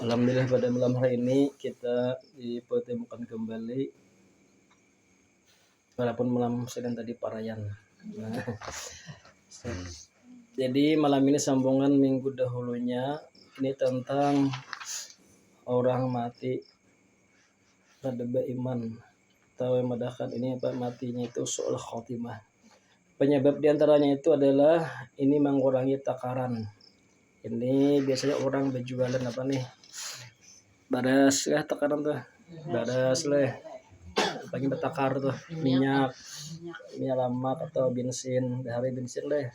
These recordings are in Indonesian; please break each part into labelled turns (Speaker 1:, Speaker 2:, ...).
Speaker 1: Alhamdulillah pada malam hari ini kita dipertemukan kembali walaupun malam sedang tadi parayan. Nah, jadi malam ini sambungan minggu dahulunya ini tentang orang mati pada beriman atau madahkan ini apa matinya itu soal khotimah. Penyebab diantaranya itu adalah ini mengurangi takaran. Ini biasanya orang berjualan apa nih? Badas ya takaran tuh. Badas leh. Pagi bertakar tuh minyak lemak atau bensin, dari bensin deh.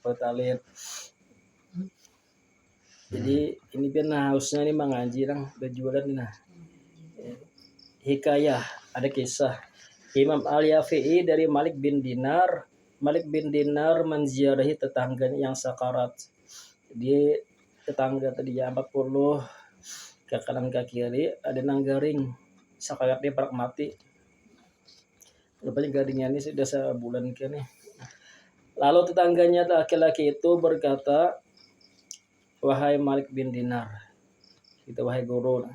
Speaker 1: Pertalite. Jadi ini biar harusnya ini mengaji lang berjualan nah. Hikayah ada kisah Imam Al-Yafi'i dari Malik bin Dinar. Malik bin Dinar menziarahi tetangganya yang sakarat. Jadi tetangga tadi ya 40 ke kanan ke kiri ada nanggaring sakarat dia perak mati. Rupanya gadingnya ini sudah sebulan kini. Lalu tetangganya laki-laki itu berkata, wahai Malik bin Dinar, itu wahai guru,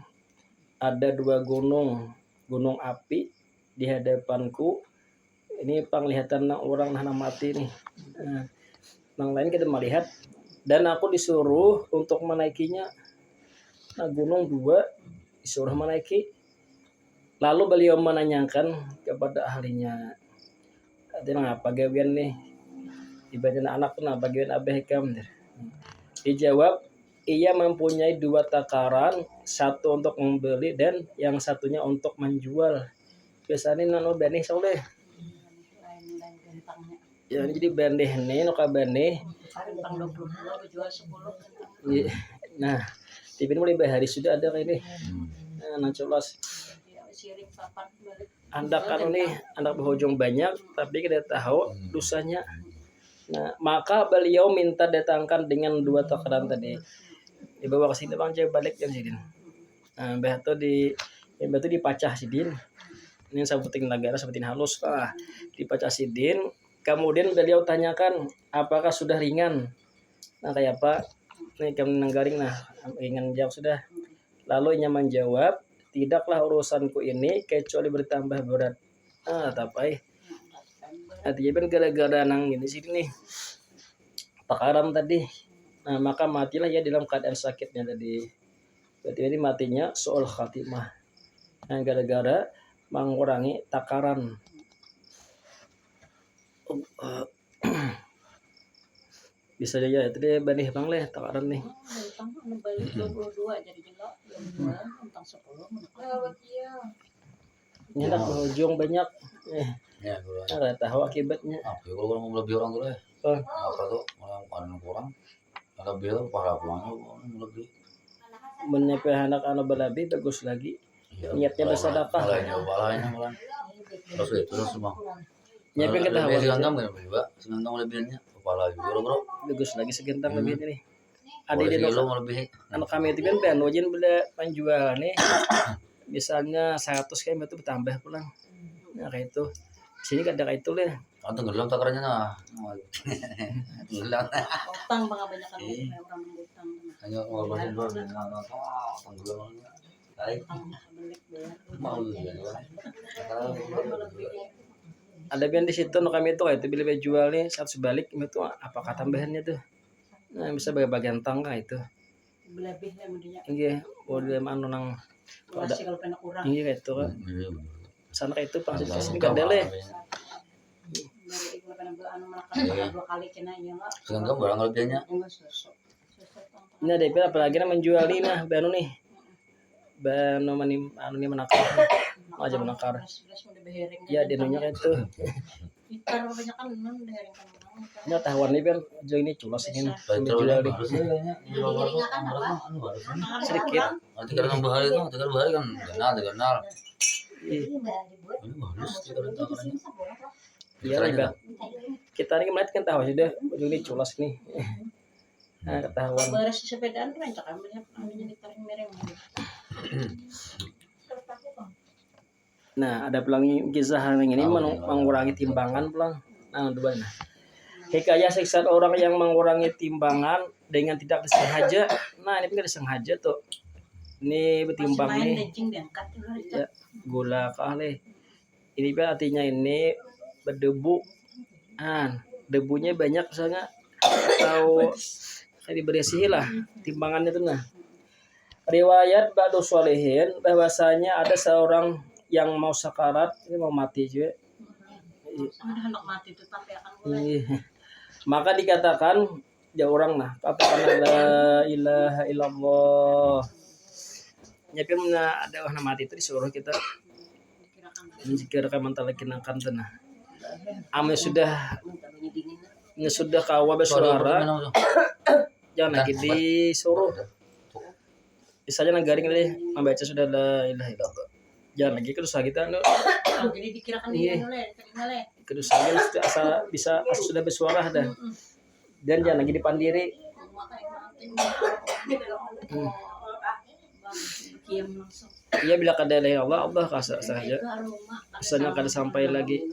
Speaker 1: ada 2 gunung api di hadapanku. Ini penglihatan orang nah mati nih. Yang lain kita melihat dan aku disuruh untuk menaikinya. Nah gunung 2 disuruh menaiki. Lalu beliau menanyakan kepada ahlinya, artinya apa gawian nih? Ibadah anak pun apa gawian abah kam? Dijawab, ia mempunyai 2 takaran, satu untuk membeli dan yang satunya untuk menjual. Biasanya nano benih soleh. Ya jadi benih nih, nuka benih. Nah, tipin mulai hari sudah ada ini. Nah, colos. Anak kan nih, anak berhujung banyak, tapi kita tahu dosanya. Nah, maka beliau minta datangkan dengan 2 takaran tadi. Dibawa ke sini bang, coba balik jam sidin. Nah, batu dipacah sidin. Ini sebutin negara, sebutin halus lah. Dipacah sidin. Kemudian beliau tanyakan, apakah sudah ringan? Nah, kayak apa? Nih kami nenggaring nah, ringan jawab sudah. Lalu ia menjawab, tidaklah urusanku ini kecuali bertambah berat. Tapi artinya kan gara-gara nang ini sini nih takaran tadi. Nah, maka matilah ya dalam keadaan sakitnya tadi. Berarti ini matinya soal khatimah. Nah, gara-gara mengurangi takaran. Bisa aja itu dia benih bang leh takaran nih. Ini nak berujung banyak.
Speaker 2: Ya,
Speaker 1: nggak tahu akibatnya.
Speaker 2: kalau mau lebih orang tuh apa tuh orang kurang ada bilang para pulangnya lebih
Speaker 1: Menyapai anak-anak berlebih bagus lagi. Niatnya bersedekah.
Speaker 2: Balanya terus itu terus semua.
Speaker 1: Nyiapin ketahuan.
Speaker 2: Segantang juga, segantang lebihnya kepala juga bro.
Speaker 1: Bagus lagi segantang lebih ini. Ada di
Speaker 2: lebih.
Speaker 1: Anak kami itu kan penojin bela penjual nih. Misalnya 100 kayak itu bertambah pulang. Nah kayak itu. Sini kan ada kayak itu lah.
Speaker 2: Tenggelam takarannya nah. Tenggelam.
Speaker 3: Utang banyak orang utang.
Speaker 2: Hanya ngomongin doang tenggelam.
Speaker 1: Ada yang di situ kami itu kayak itu bila jual nih saat sebalik itu apakah tambahannya tuh? Nah bisa bagian tangga itu.
Speaker 3: Lebihnya mudahnya.
Speaker 1: Iya, boleh mana nang
Speaker 3: ada kalau kena kurang.
Speaker 1: Iya kayak itu kan. Sana kayak itu pasti sini kan deh.
Speaker 3: Dua kali kena ya enggak.
Speaker 2: Sekarang barang lebihnya.
Speaker 1: Ini ada yang apalagi menjual ini nah baru nih. Bano anu nih menakar. Aja menakar. Ya dia nanya kayak itu.
Speaker 3: Ikan banyak kan dehering kan.
Speaker 1: Ini tahuan nih kan jo ini culas ini menjual di. Sedikit.
Speaker 2: Nanti kalau bahari itu, bahari kan kenal. Ini bagus takarannya.
Speaker 1: Iya riba. Kita ini melihat kan tahu sudah jo ini culas nih. Nah, ketahuan.
Speaker 3: Beres sepedaan kan cak ambilnya jadi taring mereng.
Speaker 1: Nah, ada pelangi kisah yang ini mengurangi timbangan pelang. Nah, dua nah. Hikayah siksa orang yang mengurangi timbangan dengan tidak disengaja. Nah, ini tidak disengaja tuh. ini
Speaker 3: Masih
Speaker 1: betimbang
Speaker 3: main
Speaker 1: nih
Speaker 3: daging diangkat itu itu.
Speaker 1: ya, gula kali. Ini kan artinya ini berdebu. Debunya banyak misalnya atau dibersihi lah timbangannya itu nah. Riwayat ba'du sholihin bahwasanya ada seorang yang mau sakarat, ini mau mati juga.
Speaker 3: Ada anak mati itu tapi akan mulai.
Speaker 1: Maka dikatakan ya orang nah katakan la ilaha illallah. Nyapi ada orang mati itu disuruh kita menzikirkan mentalakinkan tenah. Ame sudah kawa bersuara jangan lagi disuruh misalnya nagaring deh membaca sudah la ilaha illallah jangan lagi terus kita
Speaker 3: Jadi dikirakan dia oleh
Speaker 1: terus asa bisa sudah bersuara dah dan jangan lagi dipandiri iya bila kada la ilaha Allah kasar saja misalnya kada sampai lagi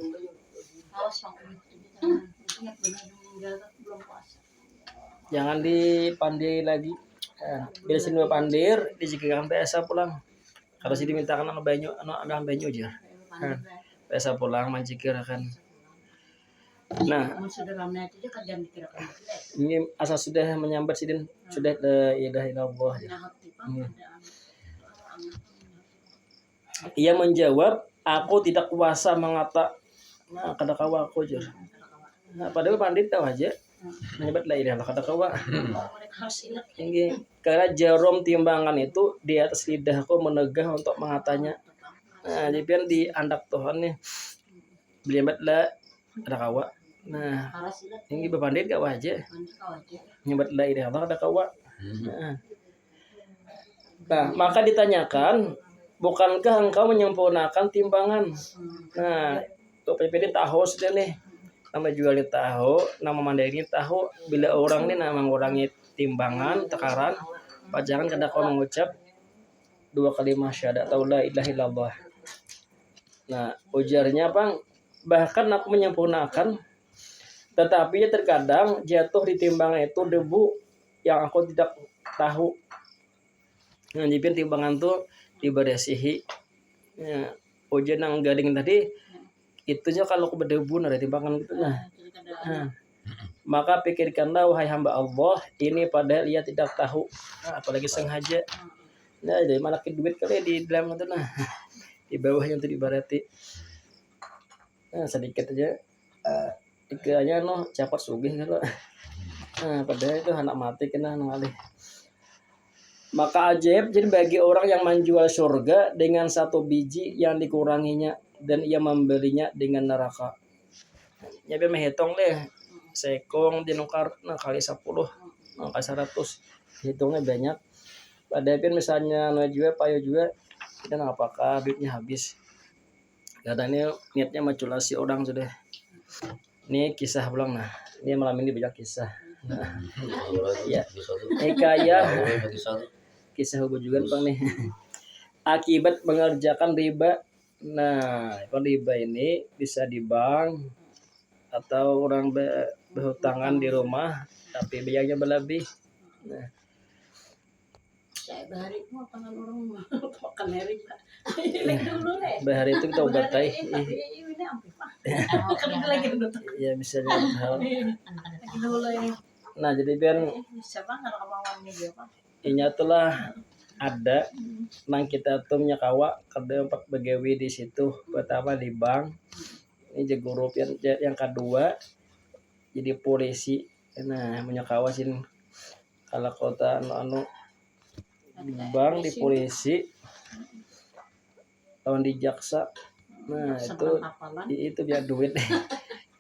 Speaker 1: jangan dipandiri lagi bila sini pandir dijadikan biasa pulang kalau sih dimintakan anak banyu aja biasa pulang mancikir akan nah ini asal sudah menyambat sidin sudah la ilaha illallah ia menjawab aku tidak kuasa mengata kada kawa aku aja padahal pandit tahu aja menyebut la ilaha kada kawa ini karena jarum timbangan itu di atas lidahku menegah untuk mengatanya jadi di andak Tuhan nih menyebut la kada kawa nah ini bepandit gak wajah menyebut la ilaha kada kawa nah maka ditanyakan bukankah engkau menyempurnakan timbangan nah PPD tahu sudah nih nama jualnya tahu nama mandiri tahu bila orang nih nama orangnya timbangan takaran pajangan kada kau mengucap 2 kalimat syahadat atau la ilaha illallah nah ujarnya bang bahkan aku menyempurnakan tetapi terkadang jatuh di timbangan itu debu yang aku tidak tahu nah jadi timbangan tuh dibersihi ya, ujar nang gading tadi itunya kalau berdebu dari timbangan gitu nah. Maka pikirkanlah wahai hamba Allah ini padahal ia tidak tahu apalagi sengaja nah dari mana ke duit kali di dalam itu nah di bawahnya untuk dibarati nah sedikit aja ikanya cepat sugih gitu nah padahal itu anak mati kena ngalih maka ajaib jadi bagi orang yang menjual surga dengan 1 biji yang dikuranginya dan ia membelinya dengan neraka. Ya biar menghitung deh. Sekong dinukar kali 10, kali 100. Hitungnya banyak. Padahal misalnya jual payo juga dan apakah duitnya habis. Katanya niatnya maculasi orang sudah. Ini kisah pulang nah. Ini malam ini banyak kisah. Nah, ya. Ini kayak kisah hubungan bang nih. Akibat mengerjakan riba. Nah, riba ini bisa di bank atau orang berhutangan di rumah tapi biayanya berlebih. Nah,
Speaker 3: saya bahari mau tangan orang makan riba.
Speaker 1: Bahari itu kita obat tai. Ya misalnya hal. Nah, jadi biar ini telah ada nang kita tuh nyakawa kada 4 begawi di situ pertama di bank ini jago yang kedua jadi polisi nah menyakawasin kalau kota anu di bank di polisi tahun di jaksa nah itu biar duit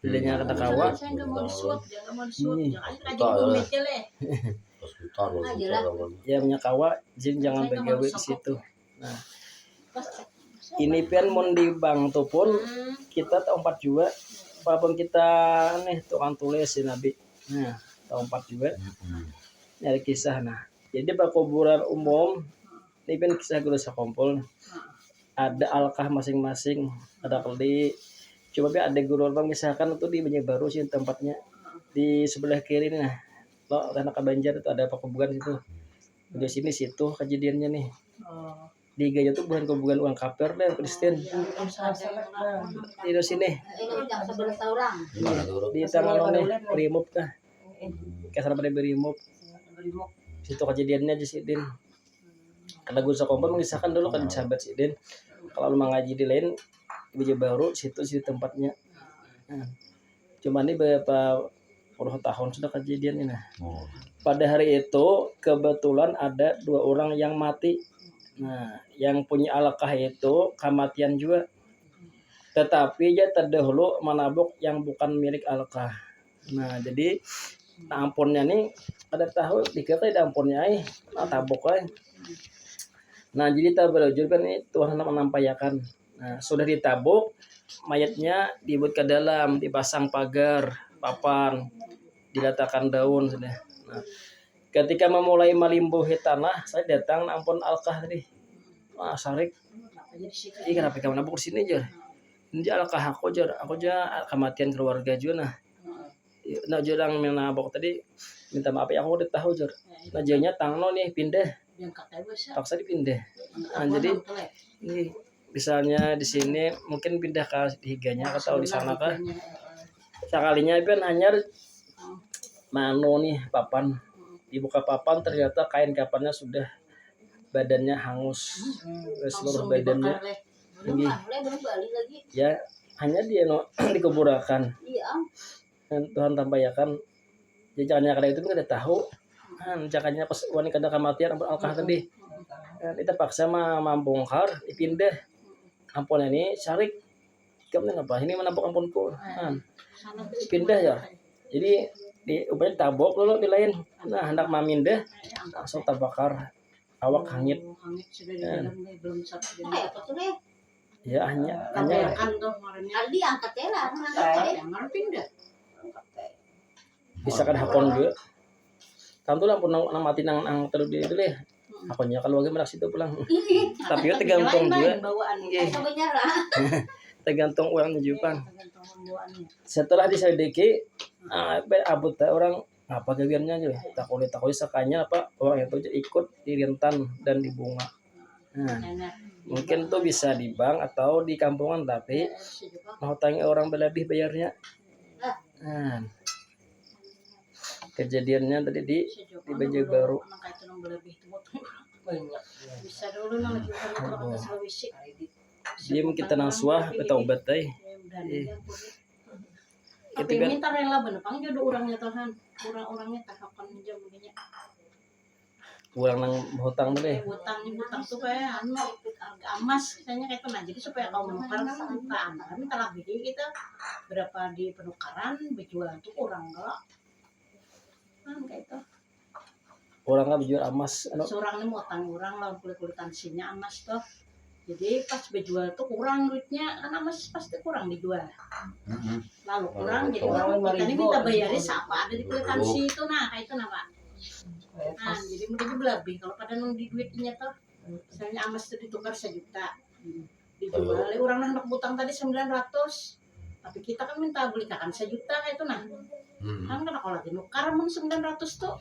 Speaker 1: jadinya kata kawa ya menyakawa jin jangan begawe di situ nah ini pian mon di bank tuh pun kita tahun 4 juga apapun kita nih tukang tulis si nabi nah tahun 4 juga nyari kisah nah jadi perkuburan umum ini pian kisah guru sakumpul ada alkah masing-masing ada kali coba ada guru orang misalkan itu di Banjar Baru sih tempatnya di sebelah kiri nah lo tanah Banjar itu ada perkebunan situ Di sini situ kejadiannya nih.
Speaker 3: Oh.
Speaker 1: Di Gayo tuh bukan uang kaper deh Kristen. Di sini
Speaker 2: Di mana tuh, Bro?
Speaker 1: di tangan nih remove kah? Kasar pada remove. Situ kejadiannya aja si Din. Karena gue Kompa mengisahkan dulu kan sahabat si Din. Kalau lu ngaji di lain di baru situ tempatnya. Nah, cuma ini beberapa puluh tahun sudah kejadian ini. Nah.
Speaker 2: Oh.
Speaker 1: Pada hari itu kebetulan ada 2 orang yang mati. Nah, yang punya alakah itu kematian juga. Tetapi dia terdahulu menabuk yang bukan milik alakah. Nah, jadi ampunnya nih ada tahu dikata ada ampunnya tabuk lah. Nah, jadi tak berujur kan ini Tuhan menampayakan. Nah, sudah ditabuk, mayatnya dibuat ke dalam, dipasang pagar, papan, diletakkan daun sudah. Nah, ketika memulai melimbuhi tanah, saya datang ampun alkah tadi. Wah, Sarik. Ini kenapa kamu nabuk di sini, Jor? Ini alkah aku, Jor. Aku aja kematian keluarga juga nah. Nah, Jorang menabuk tadi minta maaf ya aku udah tahu, Jor. Nah, jadinya tangno nih pindah. Paksa dipindah. Nah, jadi ini misalnya di sini mungkin pindah ke higanya atau di sana kah? Sekalinya kan hanya mano nih papan. Dibuka papan ternyata kain kapannya sudah badannya hangus. Seluruh badannya. Tinggi. Ya, hanya dia dikuburakan. Dan Tuhan tampayakan. Jadi jangan karena itu nggak ada tahu. Jangannya pas wanita ada kematian alkah tadi. Kita paksa membongkar, dipindah. Ampun ini Sarik. Kamu ngapa? Ini menabuk ampunku. Pindah ya. Jadi upaya tabok dulu di lain. Nah, hendak mamindah langsung terbakar. Awak hangit. Ya hanya bisa kan hakon juga. Tantu lah pun nang mati nang terus itu deh. Akonnya kalau lagi menak situ pulang. Tapi ya tergantung juga. Tergantung orangnya juga. Setelah diselidiki, abut orang apa gagiannya aja. Takut sakanya apa orang itu ikut dirintan dan dibunga. Nah, mungkin tuh bisa di bank atau di kampungan tapi mau tanya orang berlebih bayarnya. Nah, kejadiannya tadi di Banjar Baru. Dia kita nasuah betaubat teh.
Speaker 3: Tapi minta rela bener pang jodoh orangnya Tuhan. Orang-orangnya tahapan jam begini.
Speaker 1: Kurang nang hutang tuh deh.
Speaker 3: Hutang supaya harga emas katanya kayak itu nah jadi supaya kau menukar kan kami telah bikin kita berapa di penukaran berjualan tuh kurang enggak kan kayak itu
Speaker 1: Orang nggak berjual emas.
Speaker 3: seorang ini mau utang orang lawan kulit-kulitan sinya emas tuh jadi pas berjual tuh kurang duitnya kan emas pasti kurang dijual lalu kurang jadi orang kita ini minta bayarin siapa ada di kulitan si itu nah kayak itu nah Pak. Nah, jadi mereka lebih kalau pada nung di duitnya tuh misalnya emas itu ditukar 1 juta dijual orang hendak butang tadi 900 tapi kita kan minta belikan 1 juta kayak itu nah kan kalau lagi nukar mun 900 tuh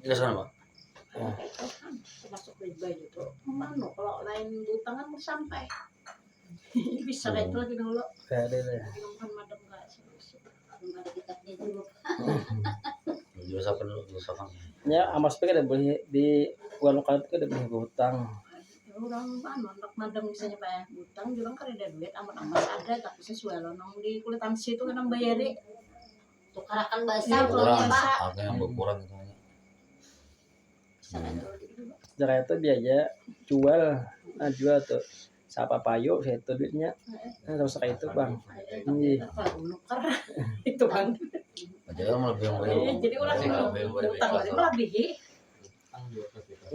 Speaker 2: Jelaskan Pak.
Speaker 3: termasuk baju tuh mana kalau lain butang kan mau sampai bisa kayak itu lagi dulu
Speaker 1: Ada.
Speaker 3: kan madam nggak ada kitabnya dulu
Speaker 2: Jelaskan.
Speaker 1: Ya, emas ada boleh di uang lokal itu ada boleh hutang.
Speaker 3: Orang anak madam misalnya Pak hutang juga kan ada duit amat ada tapi sesuai lo nong di kulitan situ kan nang bayari tukarakan bahasa
Speaker 2: Kurang,
Speaker 3: Pak
Speaker 2: apa yang berkurang itu.
Speaker 1: Sejarah itu biaya jual tuh siapa payu itu duitnya terus kayak itu bang
Speaker 3: nukar itu bang
Speaker 2: Jadi orang
Speaker 3: jadi orang hutang lebih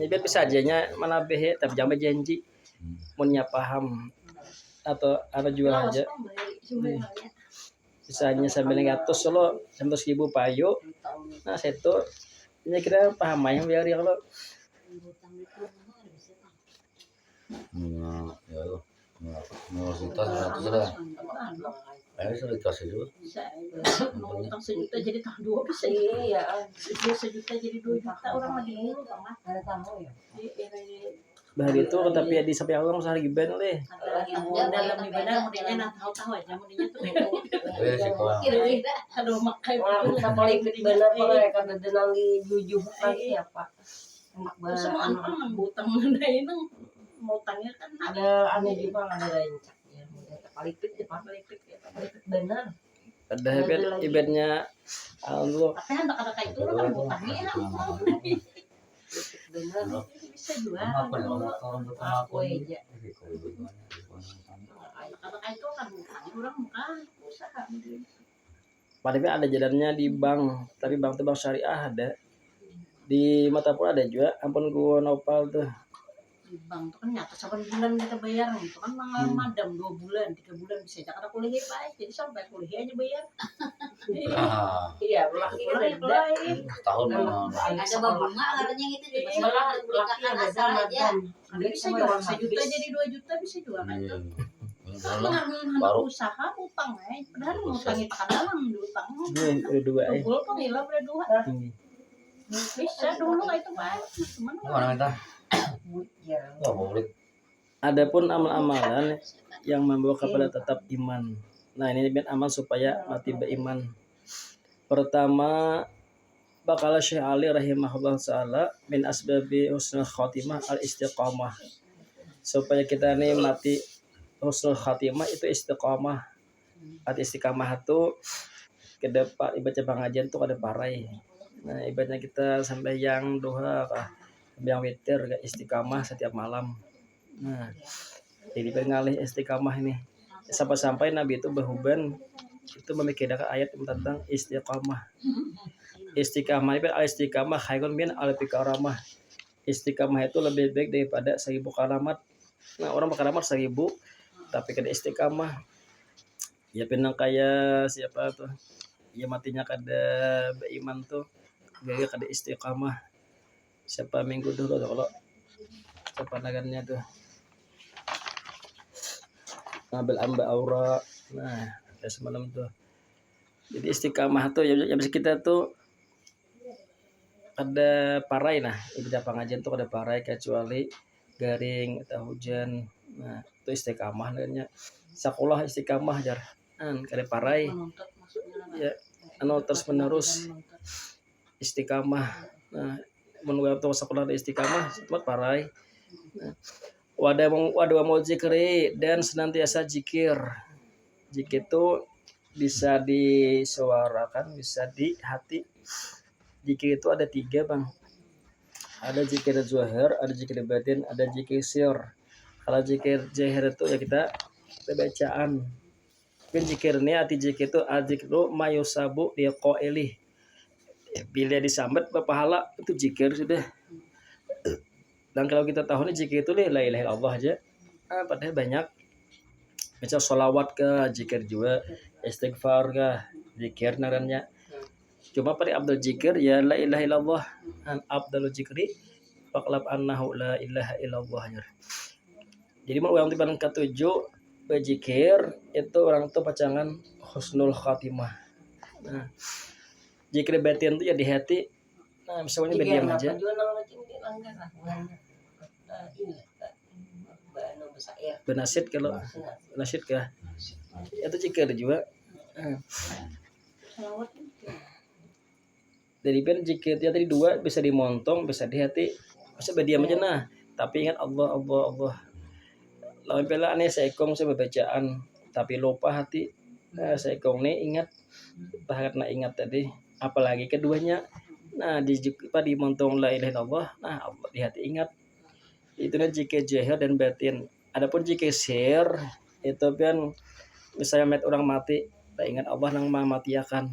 Speaker 1: ini biar bisa ajanya menabeh tapi jangan janji punya paham atau jual aja misalnya sambil 100 lo 100.000 payu nah itu ini kira paham yang biar kalau
Speaker 2: ya Universitas itu sudah. Sudah dikasih juga.
Speaker 3: Bisa mau utang sejuta jadi tahun 2 bisa.
Speaker 4: Iya,
Speaker 3: Sejuta jadi 2 juta orang lagi ngutang mah.
Speaker 4: ada tamu ya.
Speaker 1: Bah itu tapi di samping orang sehari ben leh.
Speaker 3: Lagi dalam ibadah mudahnya nah tahu aja mudahnya tuh.
Speaker 2: Si kurang.
Speaker 3: Aduh makai
Speaker 4: Orang kita politik bener pakai kada denang di jujuh lagi ya Pak. Enak
Speaker 3: semua
Speaker 4: banget.
Speaker 3: orang ngutang mana ini mau tanya kan
Speaker 4: Ada aneh juga ada rencak ya. Politik ya Pak. Politik bener.
Speaker 1: Ada ibetnya Allah.
Speaker 3: tapi anak-anak itu orang ngutangnya
Speaker 4: Bener.
Speaker 3: bisa jual.
Speaker 2: Apa ya orang berpengaruh.
Speaker 4: Aku aja.
Speaker 3: Anak-anak itu kan ngutangnya orang bukan usaha.
Speaker 1: Padahal ada jalannya di bank, tapi bank itu bank syariah ada. Di mata pun ada juga, ampun gua nopal tuh.
Speaker 3: Di bank itu kan nyata 8 bulan kita bayar itu kan madam 2 bulan 3 bulan bisa aja karena kuliah baik jadi sampai kuliah aja bayar.
Speaker 4: Iya, laki
Speaker 3: Kuliah
Speaker 4: beda.
Speaker 2: Tahun
Speaker 5: Ada babunga katanya gitu di
Speaker 4: Malah laki ya beda madam.
Speaker 3: Ada bisa jual 1 juta jadi 2 juta bisa jual kan itu. Baru usaha utang padahal ngutangin pakai dalam utang.
Speaker 1: Ini udah dua ya.
Speaker 3: Tunggu kok hilang udah 2. Bisa dulu itu baik. Cuman
Speaker 2: mana minta?
Speaker 4: Ya.
Speaker 2: Enggak boleh.
Speaker 1: Adapun amal-amalan yang membawa kepada tetap iman. Nah ini biar amal supaya mati beriman. Pertama bakal Syekh Ali rahimahullah ta'ala min asbabi husnul khatimah al istiqamah. Supaya kita nih mati husnul khatimah itu istiqamah. Arti istiqamah itu ke depan ibadah pengajian tuh ada parai. Nah ibadahnya kita sampai yang duha kah, yang witir gak istiqamah setiap malam. Nah jadi pengalih istiqamah ini sampai-sampai Nabi itu berhuban itu memikirkan ayat tentang istiqamah. Istiqamah itu al-istiqamah khairun min alfi karamah. Istiqamah itu lebih baik daripada 1000 karamat. Nah orang berkaramat 1000 tapi kada istiqamah ya pinang kayak siapa tuh ya matinya kada beriman tuh gaya kada istiqamah. Siapa minggu dulu tuh kalau siapa nagannya tuh Nabil Amba Aura. Nah ya semalam tuh jadi istiqamah tuh ya bisa kita tuh ada parai. Nah ibadah pengajian tuh ada parai kecuali garing atau hujan. Nah itu istiqamah namanya. Sekolah istiqamah jar kada parai
Speaker 3: menuntut maksudnya
Speaker 1: ya anu terus menerus istiqamah. Nah menurut tuh sekolah istiqamah tempat parai. Nah, wadah mau zikri dan senantiasa zikir. Zikir itu bisa disuarakan, bisa di hati. Zikir itu ada 3 bang. Ada zikir zahir, ada zikir batin, ada zikir sir. Kalau zikir zahir itu ya kita bacaan. Kan zikir ini arti zikir itu adzikru mayusabu liqaili. Bila disambat berpahala itu zikir sudah. Dan kalau kita tahu nih zikir itu la ilaha illallah aja. Padahal banyak. Misal sholawat ke zikir juga, istighfar ke zikir narannya. Cuma pada abdul zikir ya la ilaha illallah. Abdul zikri faqlab annahu la ilaha illallah. Jadi mau yang tiba ke-7 berzikir itu orang tuh pacangan husnul khatimah. Nah, zikir batin itu ya di hati. Nah, misalnya berdiam aja. Benasid kalau nasid kah? Itu zikir juga. Dari ben zikir ya tadi 2 bisa dimontong, bisa di hati. Bisa berdiam aja nah. Tapi ingat Allah. Lawan pela nih seekong saya bacaan tapi lupa hati. Nah, seekong nih ingat nak ingat tadi apalagi keduanya. Nah dimontong la ilaha illallah. Nah Allah di hati ingat. Itu kan zikir zahir dan batin. Adapun zikir sir itu kan misalnya met orang mati tak ingat Allah nang mamatiakan.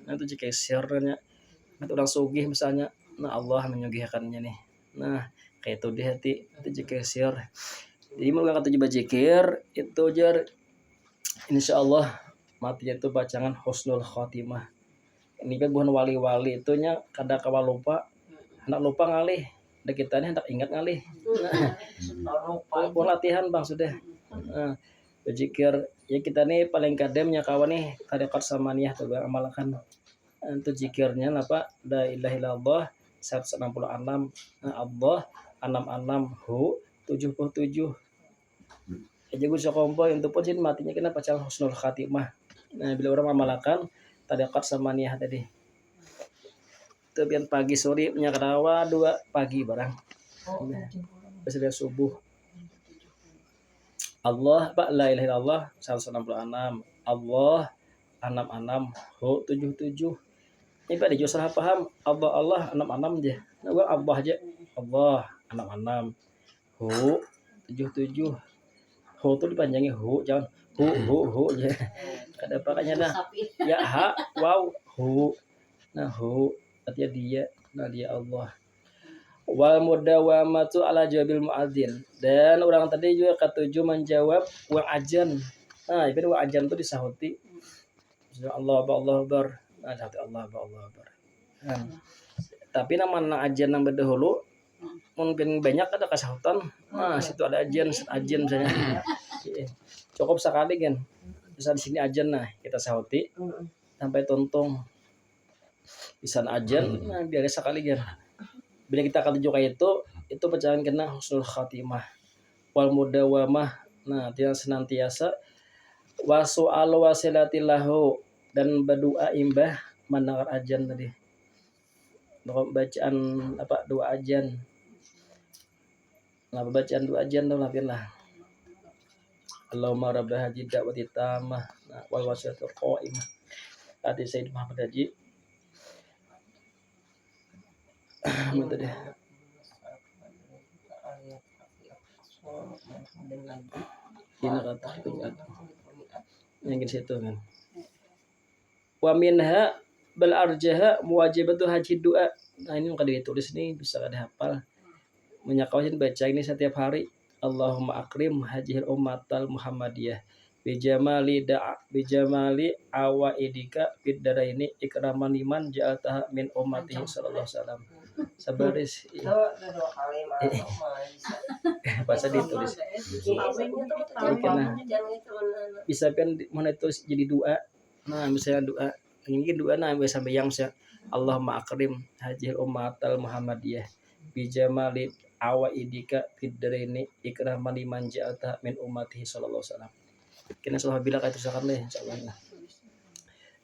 Speaker 1: Nah itu zikir sirnya. Met orang sugih misalnya nah Allah menyugihkannya nih. Nah kayak itu di hati itu zikir sir. Jadi mau kata coba zikir itu jar insyaallah mati itu bacangan husnul khatimah. Ini kan bukan wali-wali itunya kada kawa lupa. Anak lupa ngalih. Da kita ini hendak ingat ngalih. Nah, latihan bang sudah. Berzikir ya kita nih paling kademnya kawan nih tarekat samaniyah tuh amalkan untuk zikirnya apa la ilaha illallah 166 Allah 66 hu 77 aja gue sekompo untuk pun sih matinya kena pacar husnul khatimah. Nah bila orang amalkan tarekat samaniyah tadi itu biar pagi sore punya kerawa 2 pagi barang sudah subuh Allah Pak la ilaha illallah 166 Allah 66 hu 77 ini Pak dijauh salah paham Allah 66 aja nah Allah aja Allah 66 hu 77 hu tuh dipanjangin hu jangan hu aja ada pakainya dah ya ha wow hu nah hu artinya dia nah dia Allah wal mudawamatu ala jawabil muadzin dan orang tadi juga ketujuh menjawab wa ajan nah itu wa ajan itu disahuti Allah Akbar nah satu Allah Akbar nah, tapi nama ajan yang berdahulu mungkin banyak ada kesahutan nah situ ada ajan misalnya cukup sekali kan bisa di sini ajan nah kita sahuti sampai tontong bisa ajan nah biar sekali kan bila kita akan tunjukkan itu perjalanan kena husnul khatimah wal mudawamah nah dia senantiasa wasu'al wasilatillahu dan berdoa imbah mendengar ajan tadi bacaan apa doa ajan nah bacaan doa ajan tuh lah Allahumma rabb hadhihi da'wati tammah wal wasilatul qa'imah hadis Sayyid Muhammad Haji itu deh ini kata yang di situ kan wa minha bal arjaha muwajibatu haji doa nah ini kalau ditulis nih bisa ada hafal menyakawasin baca ini setiap hari Allahumma akrim hajihil ummatal muhammadiyah bijamali awaidika fid daraini ikraman liman ja'altaha min ummatihi sallallahu alaihi wasallam sabaris bahasa ditulis bisa kan mana tulis jadi doa nah misalnya doa ini doa nah sampai yang saya Allahumma akrim hajihil ummatal muhammadiyah bijamali awaidika fid daraini ikraman liman ja'altaha min ummatihi sallallahu alaihi wasallam kena salah bila kata sakan deh insyaallah.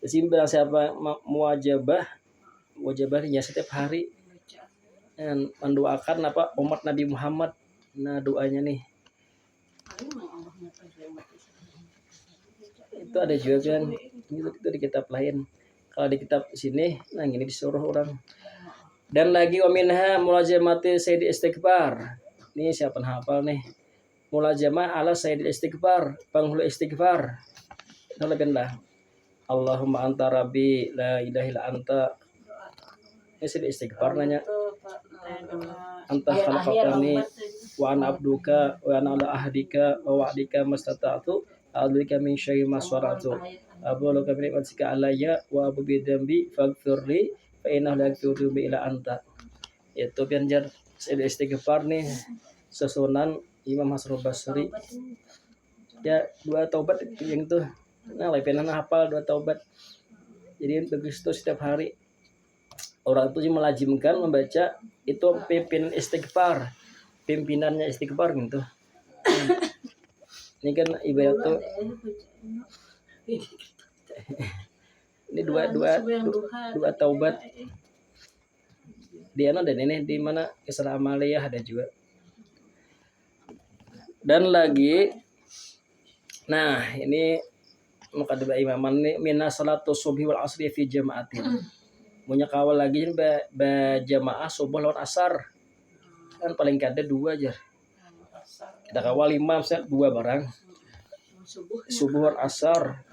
Speaker 1: Simpan siapa muwajabahnya setiap hari dan mendoakan apa umat Nabi Muhammad. Nah doanya nih itu ada juga kan itu di kitab lain. Kalau di kitab sini nah ini disuruh orang. Dan lagi wa minha mulazamati sayyid istighfar. Ini siapa hafal nih? Mulazamah ala sayyidil istighfar penghulu istighfar lebihlah Allahumma anta rabbi la ilaha illa anta ini sayyidil istighfar nanya anta khalaqtani wa ana abduka wa ana ala ahdika wa wa'dika mastata'tu a'udzubika min syarri ma sana'tu abuluka bi ni'matika alayya wa abu bi dzambi faghfirli fa innahu la yaghfiru illa anta itu biar sayyidil istighfar nih susunan Imam Hasan Basri ya 2 taubat yang itu nah lepenan hafal 2 taubat jadi begitu setiap hari orang itu melazimkan membaca itu pimpinan istighfar pimpinannya istighfar gitu ini kan ibarat tuh ini dua taubat di mana dan ini di mana Isra Amaliyah ada juga. Dan lagi nah ini mukadimah imaman ini mina salatu subhi wal asri fi jama'atin punya kawal lagi jamaah subuh lawan asar kan paling kada 2 aja kita kawal 5 2 barang subuh lawan asar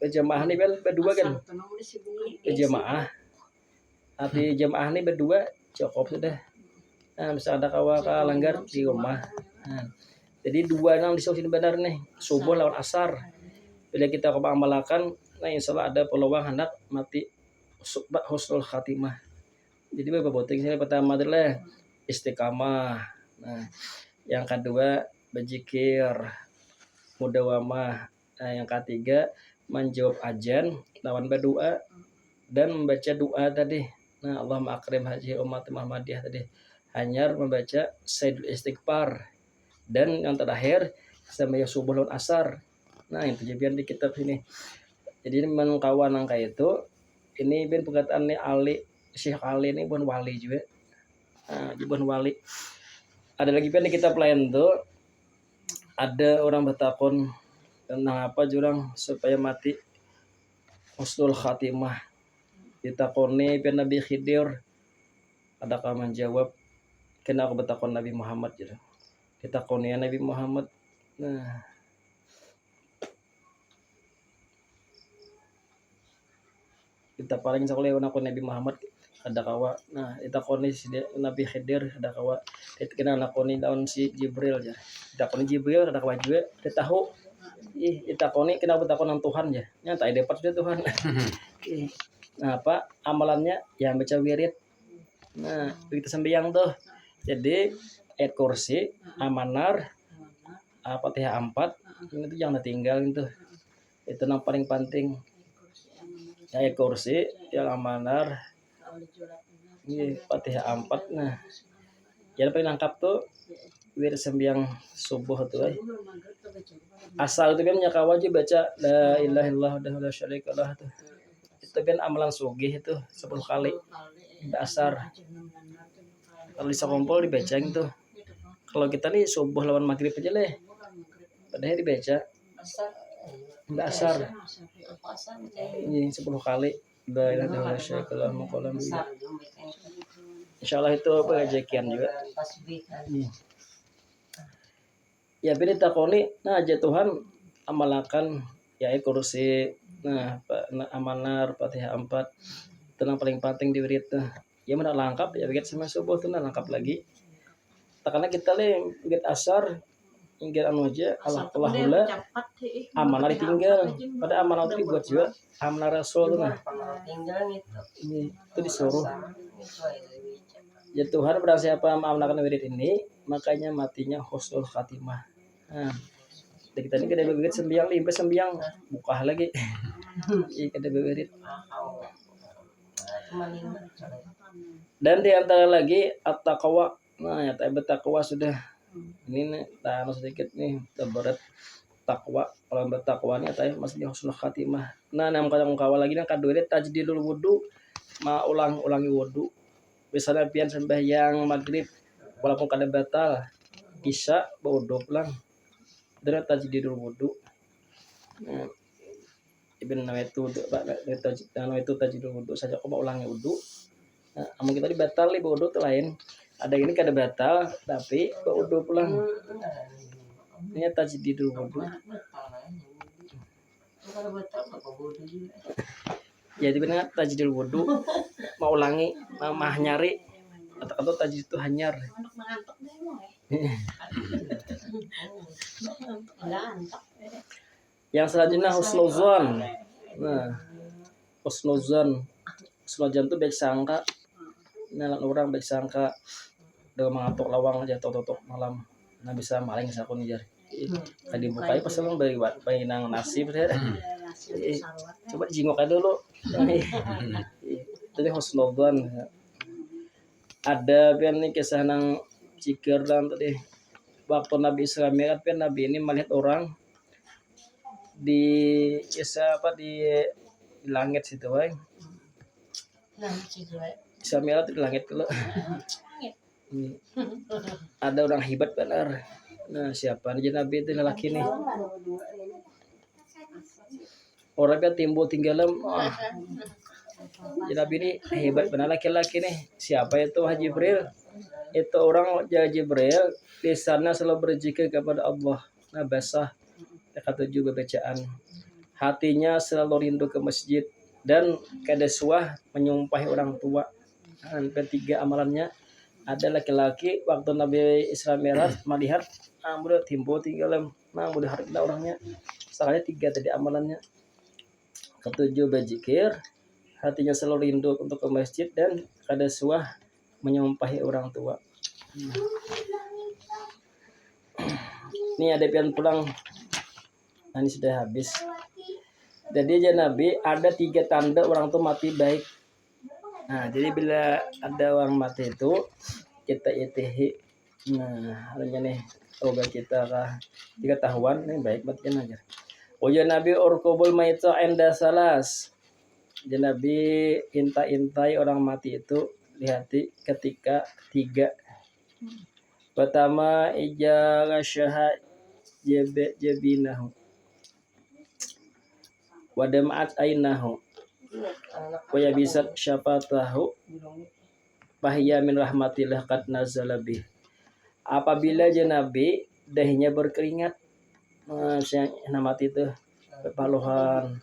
Speaker 1: jamaah ini berdua kan jamaah tapi jamaah ini berdua cukup sudah nah bisa ada kawal langgar di rumah nah, jadi 2 yang disolusi benar nih subuh lawan asar bila kita amalkan nah insyaallah ada peluang hendak mati husnul khatimah jadi beberapa penting sini pertama adalah istiqamah nah yang kedua berzikir mudawamah. Nah, yang ketiga menjawab ajan lawan berdoa dan membaca doa tadi. Nah, Allahumma akrim haji umat Muhammadiyah tadi. Hanyar membaca Sayyidul Istighfar. Dan yang terakhir sampai subuh lawan asar. Nah, itu jadi di kitab ini. Jadi menkawan angka itu ini ben perkataan Ali Syekh Ali ini pun wali juga. Nah, pun wali. Ada lagi kan di kitab lain tuh ada orang bertakon tentang apa jurang supaya mati husnul khatimah. Ditakoni pen Nabi Khidir, adakah menjawab kena aku bertakon Nabi Muhammad gitu. Ditakoni Nabi Muhammad. Nah, kita paling sekolah aku Nabi Muhammad ada kawa. Nah, ditakoni si Nabi Khidir ada kawa. Kena nakoni lawan si Jibril aja. Ditakoni Jibril ada kawa juga. Dia tahu ditakoni kena bertakon nang Tuhan ya. Nyata dapat sudah Tuhan. Nah, apa amalannya? Ya baca wirid. Nah, begitu sembahyang tuh. Jadi ayat kursi, amanar, Fatihah 4 itu jangan tinggal itu. Itu yang paling penting. Ayat kursi, yang amanar, ini Fatihah 4. Nah, yang paling lengkap tuh wirid sembahyang subuh tuh. Asal itu kan nyaka wajib baca la ilaha illallah wahdahu la syarikalah tuh. Itu kan amalan sugih itu 10 kali dasar. Kalau bisa kumpul dibaca gitu. Kalau kita nih subuh lawan maghrib aja leh. Padahal dibaca dasar. Ini 10 kali la ilaha illallah syarikalah muqallam. Insyaallah itu pengajian juga. Ya pilih takoni nah aja Tuhan amalkan ya kursi. Nah, amanar Fatihah 4 itu yang paling penting di wirid tuh. Ya mana lengkap ya wirid sama subuh tuh lengkap lagi. Karena kita le wirid asar ingat anu aja Allahullah amanar ditinggal. Pada amanar itu dibuat juga amanar Rasul tuh nah. Ini itu disuruh. Ya Tuhan berarti siapa mengamalkan wirid ini makanya matinya husnul khatimah. Nah, kita ini kada bewirid sembiang limpa sembiang buka lagi. Iya kada bewirid. Dan di antara lagi at-taqwa. Nah, ya bertakwa sudah. Ini nih tahan sedikit nih berat takwa. Kalau bertakwa nih tadi maksudnya husnul khatimah. Nah, yang kawan lagi yang kedua ini tajdidul wudu. Ulangi wudu. Misalnya pian sembahyang maghrib walaupun kada batal isya wudu pulang dan tajdidul wudu. Nah, Ibn Nawaitu tajdidul wudu saja kau mau ulangi wudu. Nah, amun kita dibatal li wudu tu lain. Ada ini kada batal tapi wudu pulang. Ini tajdidul wudu. Jadi benar tajdidul wudu mau ulangi mah nyari atau tajdid itu hanyar. Yang selanjutnya husnuzon. Nah, husnuzon itu baik sangka. Nah, orang baik sangka dengan mengatuk lawang aja totok malam. Nah, bisa maling sakun jar. Tadi bukai pas lu bagi nang nasi coba jingok aja dulu. Jadi husnuzon. Ada pian nih kisah nang cikir dan tadi waktu Nabi Isra Mi'raj pian Nabi ini melihat orang di kisah apa di langit situ wae. Isra Mi'raj di langit kalau. Ada orang hebat benar. Nah, siapa aja Nabi itu lelaki nih. Orangnya timbul tinggalam. Nabi ini hebat benar laki-laki nih. Siapa itu Haji Jibril? Itu orang Jibril di sana selalu berzikir kepada Allah. Nah, basah kata juga bacaan. Hatinya selalu rindu ke masjid dan kedeswah menyumpahi orang tua. Dan ketiga amalannya ada laki-laki waktu Nabi Isra Mi'raj melihat mudah timbul tinggalam. Nah, mudah harga orangnya. Soalnya 3 tadi amalannya. Ketujuh berzikir, hatinya selalu rindu untuk ke masjid dan kedeswah menyumpahi orang tua. Ini ada pian pulang Nah, ini sudah habis. Jadi aja Nabi ada 3 tanda orang tuh mati baik. Nah, jadi bila ada orang mati itu kita itihi. Nah, hanya nih obat kita kah 3 tahuan nih baik matikan aja. Ya Nabi urkubul maita enda salas. Ya Nabi intai orang mati itu lihati ketika 3. Pertama ija syahat jabinahu wadam'at ainahu wa yabisat syafatahu fahiya min rahmatillah qad nazala bih. Apabila Nabi dahinya berkeringat, yang mati itu kepaluhan.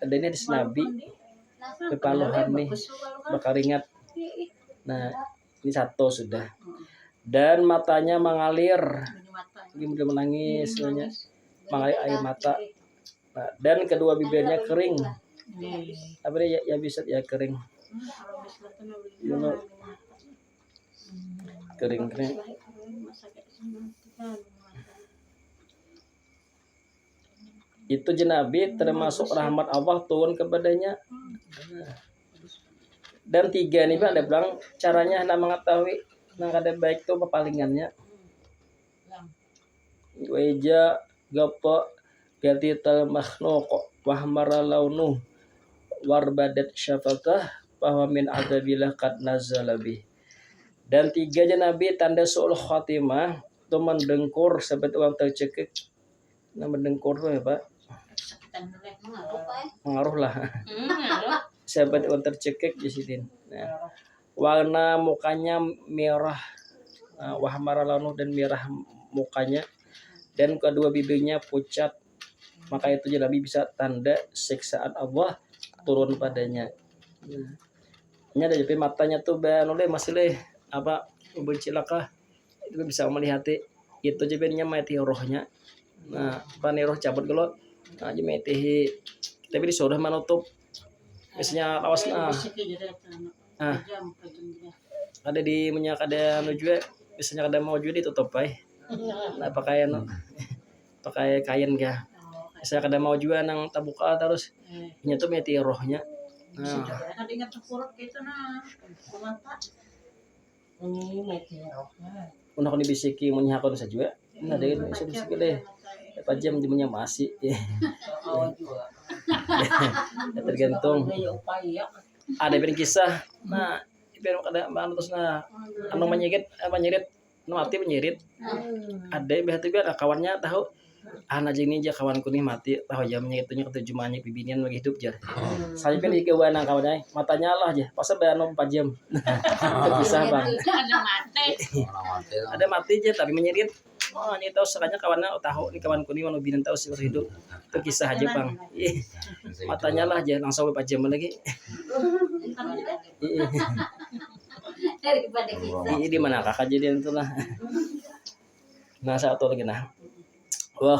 Speaker 1: Ada ini di Nabi kepaluhan nih berkeringat. Nah, ini 1 sudah. Dan matanya mengalir, dia menangis, mengalir air mata. Nah, dan kedua bibirnya kering. Apa dia ya bisa ya kering. Kering. Itu Nabi termasuk rahmat Allah turun kepadanya. Dan 3 nih Pak, ada bilang caranya Anda mengetahui nah kada baik itu pepalingannya. Weja gapa gati tal makhluq wahmara launu warbadat syafatah bahwa min adabillah qad nazala bih. Dan 3 aja Nabi tanda suul khatimah itu mendengkur seperti orang tercekik. Nah mendengkur tuh ya Pak. Mengaruh lah. Seperti orang tercekik di sini. Nah, warna mukanya merah, wahmara launu dan merah mukanya, dan kedua bibirnya pucat. Maka itu Nabi bisa tanda siksaan Allah turun padanya. Ini ada jadi matanya tuh oleh masih leh apa bencilakah itu bisa melihat itu jadinya mati rohnya. Nah, pani roh cabut kalau aja mati tapi disuruh menutup biasanya lawas ada di minyak ada juga biasanya ada mau juga ditutup nah pakai kain ya saya kada mau juga nang tabuka terus nyetup mati rohnya. Nah,
Speaker 3: ada ingat terpuruk gitu nah mata
Speaker 4: Ini mati rohnya.
Speaker 1: Una ko nibisiki mo niya ako sa juwa. Na dahil sa bisiki deh. Pajam di punya masih.
Speaker 4: Awal juga.
Speaker 1: Tergantung.
Speaker 4: Gaya upaya.
Speaker 1: Ada bin kisah. Nah, pero kada ano terus na ano manyirit no mati menyirit. Ada behati biar kawannya tahu anak ini aja kawanku nih mati tahu jamnya itunya ketujuannya bibinian lagi hidup jar. Saya pun ikawan nang kawannya matanya lah aja pas beano 4 jam. Terpisah bang. Ada mati aja tapi menyirit. Oh ini tahu sekanya kawannya tahu nih kawanku nih mau bibinian tahu sih hidup. Itu kisah aja bang. Matanya lah aja langsung 4 jam lagi.
Speaker 5: Daripada kita.
Speaker 1: Di mana kakak jadian itu lah. Nah satu lagi nah. Wa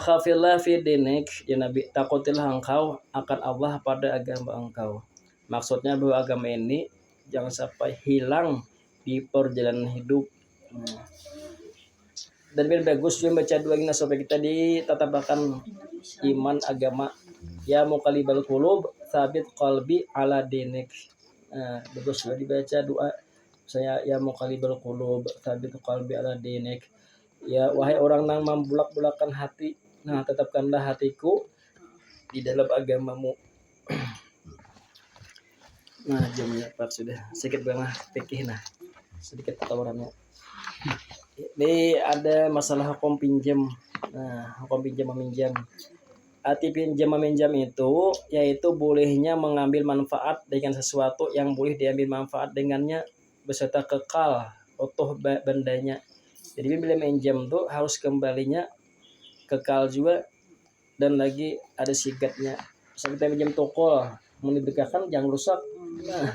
Speaker 1: khafillah fi dinik ya Nabi takutilah engkau akan Allah pada agama engkau. Maksudnya bahwa agama ini jangan sampai hilang di perjalanan hidup. Dan biar bagus juga baca dua ini supaya kita ditetapkan iman agama. Ya muqallibal qulub tsabit qalbi ala dinik. Bagus juga dibaca doa saya ya muqallibal qulub tsabit qalbi ala dinik. Ya wahai orang yang membulak-bulakan hati, nah tetapkanlah hatiku di dalam agamamu. Nah jamnya Pak sudah sedikit banget pikir nah sedikit tawarannya. Ini ada masalah hukum pinjam. Nah hukum pinjam meminjam. Arti pinjam meminjam itu yaitu bolehnya mengambil manfaat dengan sesuatu yang boleh diambil manfaat dengannya beserta kekal utuh bandanya. Jadi bila minjam tuh harus kembalinya kekal juga dan lagi ada sigatnya. Misalnya kita minjam toko mau diberikan jangan rusak. Nah,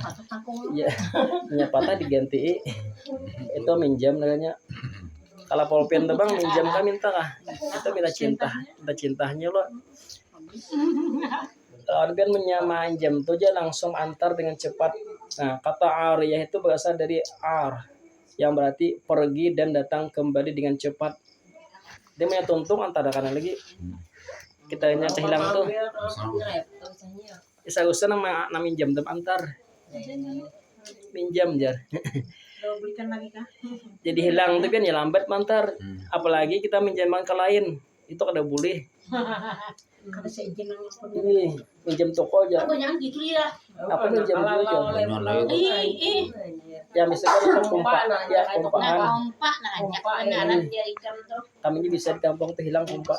Speaker 1: ya, patah diganti. Itu minjam namanya. Kalau pulpen tuh bang minjam kami minta kah? Itu minta cintanya loh. Kalau pian menyamajam tuh aja langsung antar dengan cepat. Nah kata ariyah itu berasal dari ar yang berarti pergi dan datang kembali dengan cepat. dia punya tuntung antara kanan lagi kita yang kehilang tuh isa-usa nama minjam tuh antar minjam jar
Speaker 3: Lo belikan lagi kah?
Speaker 1: jadi hilang tuh kan ya lambat mantar apalagi kita minjamkan ke lain itu kada boleh
Speaker 3: Kada seizin ng
Speaker 1: ini minjam toko aja
Speaker 3: Ako jangan gitu ya.
Speaker 1: apa minjam dulu aja ya misalkan pompa ya pompaan
Speaker 5: Pompa na kanya kebenaran dia ikan tuh.
Speaker 1: kami ini bisa di kampung tuh hilang pompa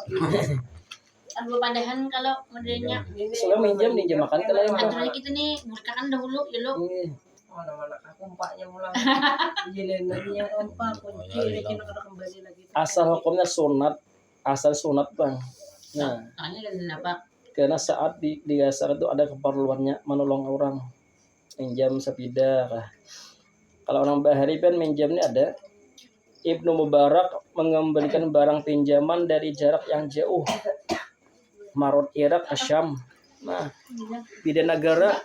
Speaker 5: Aduh padahan kalau modelnya
Speaker 1: soalnya minjam makan ke lain
Speaker 5: aturannya gitu nih berkakan dahulu ya lo.
Speaker 4: Mana-mana kumpanya mulang. Jelenannya
Speaker 3: Pompa kunci ini kena kembali lagi.
Speaker 1: asal hukumnya sunat bang nah
Speaker 5: Soalnya kenapa?
Speaker 1: karena saat di dasar itu ada keperluannya menolong orang minjam sepeda kah. Kalau orang bahari kan minjamnya ada Ibnu Mubarak mengembalikan barang pinjaman dari jarak yang jauh Marot Irak ke Syam. Nah beda negara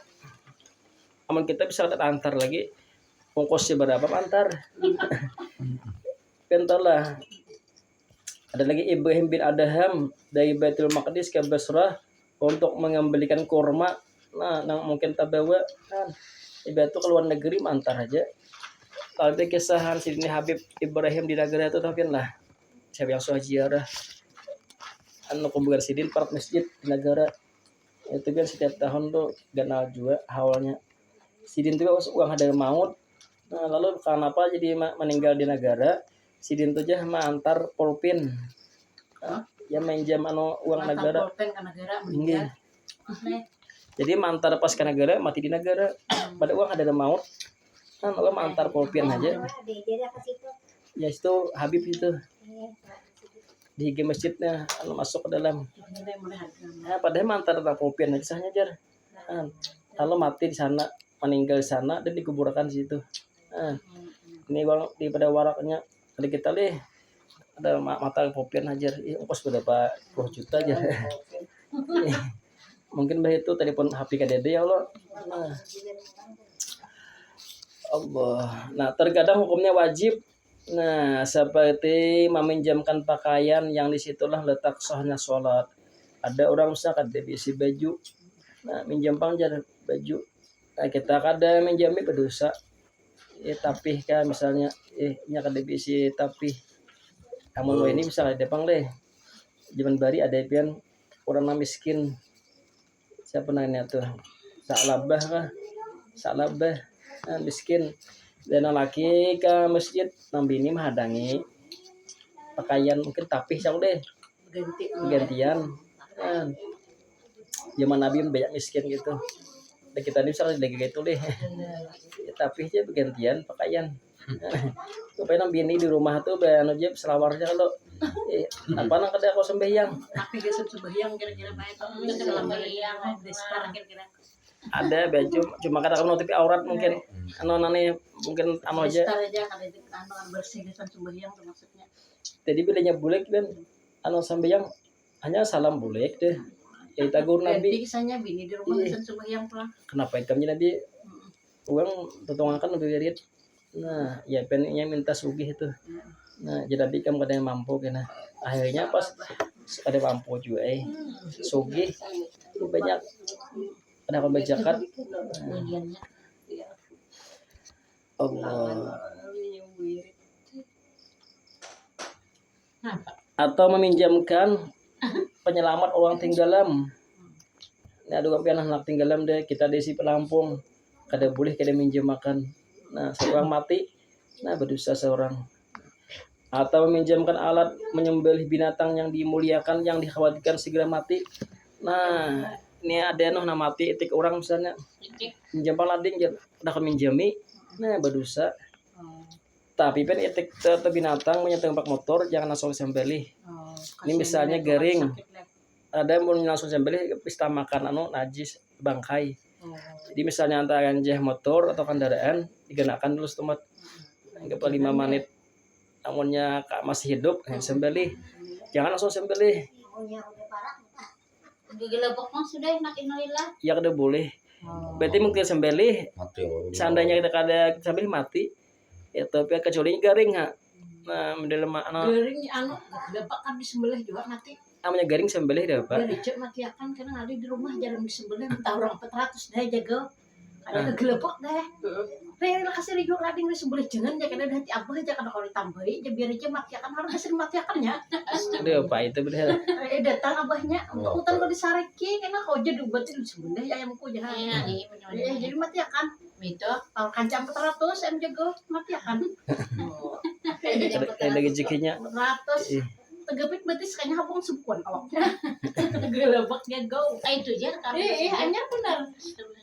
Speaker 1: aman kita bisa antar lagi ongkosnya berapa antar pentarlah ada lagi Ibrahim bin Adham dari Baitul Maqdis ke Basrah untuk mengembalikan kurma. Nah, mungkin tabawa kan ibadah ke luar negeri mantar aja. Kalau ada kisahan sini Habib Ibrahim di negara itu tapi lah siapa yang suah ziarah anu kumpul sidin part masjid di negara itu kan setiap tahun tuh ganal juga awalnya sidin itu uang ada maut. Nah, lalu kenapa jadi meninggal di negara sidin tuh aja antar polpin ya minjam uang negara
Speaker 3: Polpen ke negara
Speaker 1: Iya.
Speaker 3: meninggal.
Speaker 1: Jadi mantar pas ke negara mati di negara pada uang ada maut kan uang antar polpin aja ya itu Habib itu di masjidnya masuk ke dalam nah, padahal mantar polpin aja sahnya jar kalau mati di sana meninggal di sana dan dikuburkan di situ ini uang di pada waraknya ada kita deh ada mata polpin aja ongkos berapa puluh juta aja mungkin itu telepon HP ke dede ya Allah nah terkadang hukumnya wajib nah seperti meminjamkan pakaian yang disitulah letak sahnya sholat ada orang misalkan dia isi baju nah minjam pangjar baju nah, kita kadang minjami berdosa tapi kan misalnya nya kada isi tapi kamu ini bisa ada pang deh zaman bari ada pian orang miskin siapa nanya tuh salabah kah salabah miskin dan laki ke masjid nambi ini menghadangi pakaian mungkin tapi siapa deh gantian zaman nabi banyak miskin gitu dan kita ini misalnya lagi gitu deh tapi aja bergantian pakaian supaya nambi ini di rumah tuh bayan aja selawarnya kalau apa nang kada aku sembahyang
Speaker 3: Tapi gesek sembahyang kira-kira baik itu dalam yang besar kira-kira.
Speaker 1: ada baju cuma kadang nutupi aurat mungkin nane mungkin aja
Speaker 3: Besar aja kada itu bersih gesan sembahyang tuh maksudnya.
Speaker 1: jadi bedanya boleh kan sembahyang hanya salam boleh deh ya tagur nabi
Speaker 3: Ganti kisahnya bini di rumah gesan sembahyang pulang.
Speaker 1: kenapa ikamnya nabi uang tetongakan lebih irit nah ya pennya minta sugih itu nah jadi nabi kam kadang mampu kena akhirnya pas ada mampu juga sugih banyak ada pembajakan Allah atau meminjamkan penyelamat orang tinggalam ini ada pian anak tinggalam deh kita desi pelampung kada boleh kada minjem makan nah seorang mati nah berdosa seorang atau meminjamkan alat menyembelih binatang yang dimuliakan yang dikhawatirkan segera mati nah ini ada nama mati etik orang misalnya minjam lading udah minjami nah berdosa tapi pen etik atau binatang punya tempat motor jangan langsung sembelih ini misalnya garing ada yang mau langsung sembelih pesta makan najis bangkai jadi misalnya antara ganjah motor atau kendaraan digunakan dulu setemat enggak 5 menit namunnya masih hidup sembelih jangan langsung sembelih
Speaker 5: Digelebok mah sudah makin lillah.
Speaker 1: ya kada boleh berarti mungkin sembelih
Speaker 2: mati
Speaker 1: seandainya kita kada sembelih mati ya tapi kecuali garing Nah, model mana
Speaker 3: Garing anu dapat kan disembelih juga nanti.
Speaker 1: namanya garing sembelih dah, Pak.
Speaker 3: Biar cek mati akan karena ada di rumah jarang disembelih entah orang 400 deh jaga. Ada kegelepok deh. Rela kasih rijo lading disembelih jangan ya kada hati abah aja kada kalau ditambahi ya biar aja mati akan harus kasih mati akannya.
Speaker 1: Aduh, Pak itu bener.
Speaker 3: Datang abahnya untuk hutan kalau disareki karena kau jadi obatin disembelih ayamku jangan. Jadi mati akan.
Speaker 5: Itu
Speaker 3: Kalau kancam 400 em jago mati akan.
Speaker 1: Ada rezekinya.
Speaker 3: 100 tegapit betis kayaknya habang sebuan awaknya. Gelebaknya go.
Speaker 5: itu aja kan.
Speaker 3: Hanya benar.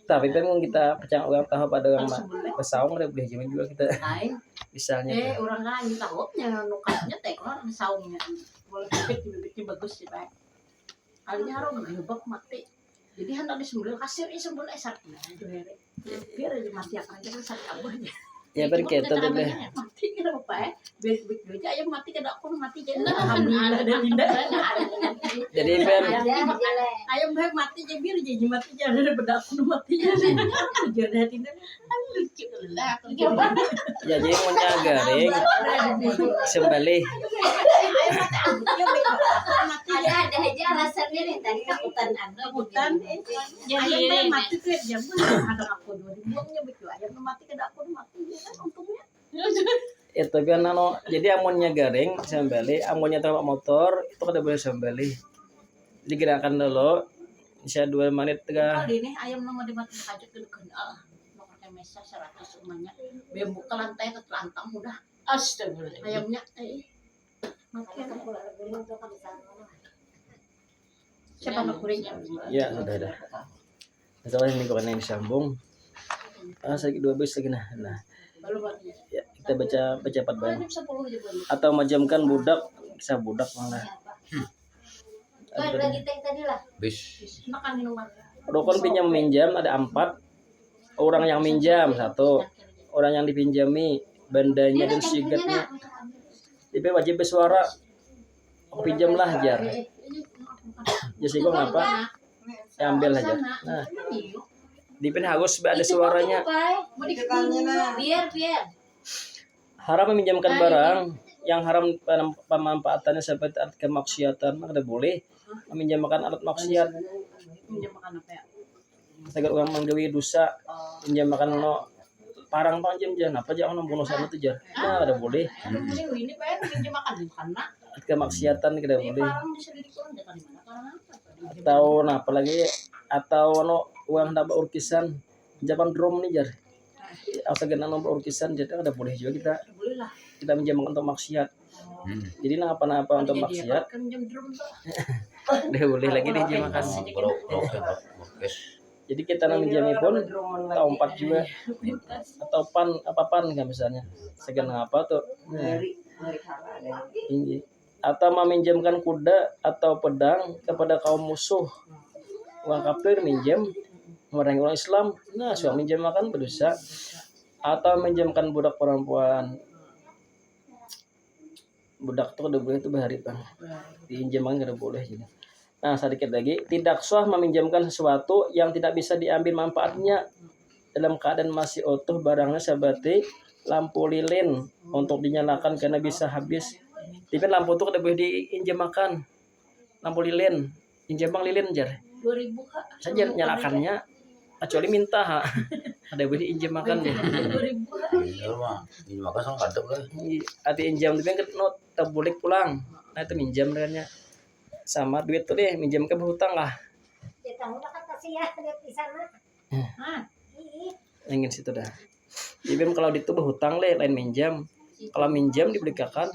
Speaker 1: Tapi memang kita percaya orang tahu pada orang pesaung ada boleh juga kita
Speaker 3: Aing,
Speaker 1: misalnya.
Speaker 3: orang lain takutnya nukatnya teh orang saungnya. Boleh bibit bagus sih, Pak. Kalinya harus gelebak mati. Jadi hendak disembelih kasir sembelih esat. Nah, itu here. Biar aja mati akan jadi sakit abahnya.
Speaker 1: Ya berkata tuh deh.
Speaker 3: Mati kena apa ya? Biar aja ayam mati kena aku mati jadi
Speaker 5: Nah,
Speaker 3: alhamdulillah ada linda.
Speaker 1: Jadi Ben
Speaker 3: Ayam baik mati jadi biar jadi mati jadi ada beda aku mati jadi. Jadi hati
Speaker 5: lucu lah.
Speaker 1: ya jadi punya garing sembelih.
Speaker 5: Ada aja alasannya nih tadi hutan ada
Speaker 3: hutan ayam baik mati tuh ya ada aku dua dibuangnya begitu ayam mati kena aku mati kan untungnya.
Speaker 1: Itu kan nano jadi amunnya garing sembelih, amunnya tapak motor itu kada boleh sembelih. Digerakan dulu bisa 2 menit tengah.
Speaker 3: Kali ini ayam nomor di mati aja ke dekat nomor mesa 100 semuanya. Bembuk ke lantai ke lantang udah
Speaker 5: Astagfirullah.
Speaker 3: ayamnya mati siapa nak kuring
Speaker 1: Ya sudah dah. Soalnya ini kok ini disambung. Sedikit 2 bis lagi nah.
Speaker 3: baru mati
Speaker 1: Ya, kita baca cepat banget.
Speaker 3: 10 aja belum
Speaker 1: Atau majamkan budak, bisa budak malah.
Speaker 5: Lagi tadi lah.
Speaker 2: Bis.
Speaker 3: makan minuman
Speaker 1: Rukun pinjam minjam ada 4. Orang yang minjam 1, orang yang dipinjami, bandanya dan sigatnya. Tapi wajib bersuara. Pinjamlah jar. Jadi kok ngapa? Ya, ambil aja. Nah, dipin harus ada suaranya.
Speaker 5: Biar.
Speaker 3: Nah,
Speaker 1: Haram meminjamkan barang yang haram pemanfaatannya seperti alat kemaksiatan, maka tidak boleh meminjamkan alat maksiat.
Speaker 3: minjem makan apa ya
Speaker 1: Segar orang menggawi dosa, pinjamkan no parang panjang jangan apa jangan bunuh sana tuh jar. Nah, tidak boleh.
Speaker 3: ini pak minjem makan karena
Speaker 1: Alat kemaksiatan tidak boleh.
Speaker 3: parang bisa dikurang dekat di mana parang apa
Speaker 1: Atau nah apalagi atau no uang dapat urkisan pinjaman drum nih jar. Asal kena nomor urkisan jadi ada boleh juga
Speaker 3: boleh lah
Speaker 1: kita minjamkan untuk maksiat. Jadi apa untuk maksiat
Speaker 3: kan minjem drum tuh
Speaker 1: udah boleh lagi dijamakan. Jadi kita minjami pun atau 4 juga atau pan kan misalnya segan apa tuh ini atau meminjamkan kuda atau pedang kepada kaum musuh orang kafir minjam orang Islam nah suami minjam makan berdosa atau minjamkan budak perempuan budak tuh udah boleh tuh bahari bang diinjamkan nggak boleh jadi. Nah sedikit lagi tidak sah meminjamkan sesuatu yang tidak bisa diambil manfaatnya dalam keadaan masih utuh barangnya seperti lampu lilin untuk dinyalakan karena bisa habis. Tapi lampu itu tidak boleh diinjamkan lampu lilin injam lilin jar
Speaker 3: 2000 kak
Speaker 1: saja nyalakannya kecuali minta ha ada boleh diinjamkan deh
Speaker 3: 2000
Speaker 2: Iya mah, ini makan sama kadep lah.
Speaker 1: ati injam tapi kan no terbulik pulang nah itu minjam dengannya sama duit tuh deh minjam ke berhutang lah ingin situ dah jadi kalau itu berhutang deh lain minjam kalau minjam dibelikan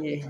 Speaker 1: iya